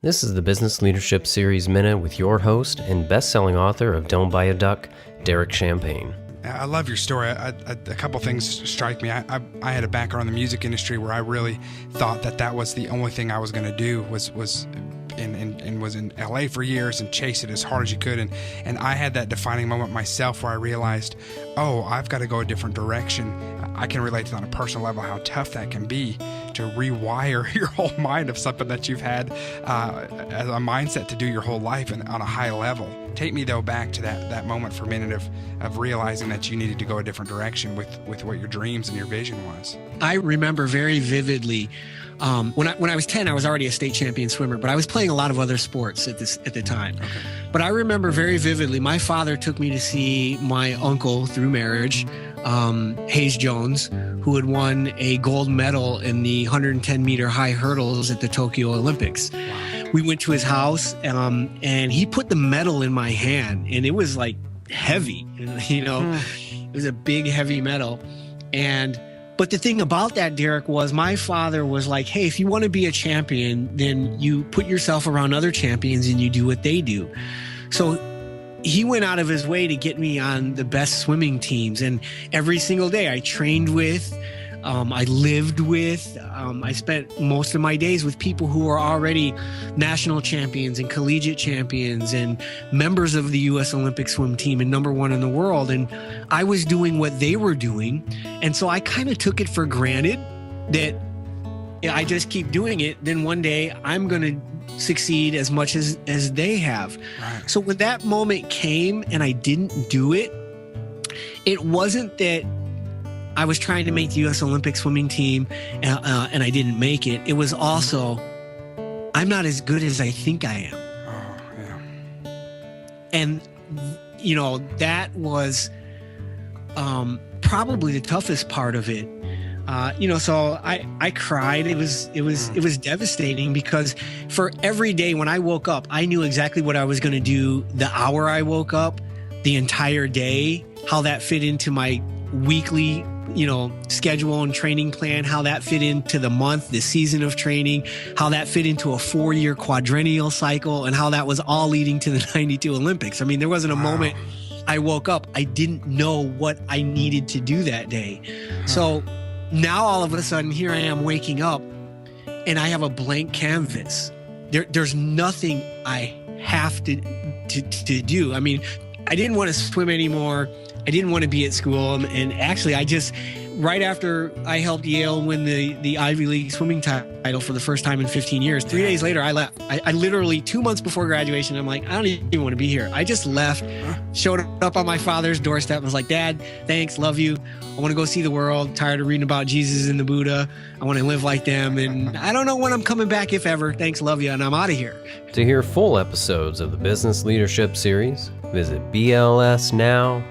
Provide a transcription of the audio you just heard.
This is the Business Leadership Series Minute with your host and best-selling author of Don't Buy a Duck, Derek Champagne. I love your story. A couple things strike me. I had a background in the music industry where I really thought that was the only thing I was going to do was in LA for years and chase it as hard as you could. And I had that defining moment myself where I realized, oh, I've got to go a different direction. I can relate to that on a personal level, how tough that can be to rewire your whole mind of something that you've had as a mindset to do your whole life and on a high level. Take me, though, back to that moment for a minute of realizing that you needed to go a different direction with what your dreams and your vision was. I remember very vividly when I was 10, I was already a state champion swimmer, but I was playing a lot of other sports at the time. Okay. But I remember very vividly, my father took me to see my uncle through marriage, Hayes Jones, who had won a gold medal in the 110-meter high hurdles at the Tokyo Olympics. Wow. We went to his house, and he put the medal in my hand, and it was like heavy, It was a big, heavy medal. But the thing about that, Derek, was my father was like, hey, if you want to be a champion, then you put yourself around other champions and you do what they do. So he went out of his way to get me on the best swimming teams. And every single day I trained with, I lived with, I spent most of my days with people who are already national champions and collegiate champions and members of the U.S. Olympic swim team and number one in the world. And I was doing what they were doing. And so I kind of took it for granted that I just keep doing it. Then one day I'm going to succeed as much as they have. Right. So when that moment came and I didn't do it, it wasn't that I was trying to make the U.S. Olympic swimming team and I didn't make it. It was also, I'm not as good as I think I am. Oh, yeah. And, that was probably the toughest part of it. So I cried. It was devastating because for every day when I woke up, I knew exactly what I was going to do the hour I woke up, the entire day, how that fit into my weekly schedule and training plan, how that fit into the month, the season of training, how that fit into a 4-year quadrennial cycle, and how that was all leading to the 92 Olympics. I mean, there wasn't a moment I woke up, I didn't know what I needed to do that day. So now all of a sudden here I am waking up and I have a blank canvas. There's nothing I have to do. I mean, I didn't want to swim anymore. I didn't want to be at school. And actually, right after I helped Yale win the Ivy League swimming title for the first time in 15 years, 3 days later, I left. I literally 2 months before graduation, I'm like, I don't even want to be here. I just left, showed up on my father's doorstep and was like, Dad, thanks, love you. I want to go see the world. Tired of reading about Jesus and the Buddha. I want to live like them. And I don't know when I'm coming back, if ever. Thanks, love you. And I'm out of here. To hear full episodes of the Business Leadership Series, visit blsnow.net.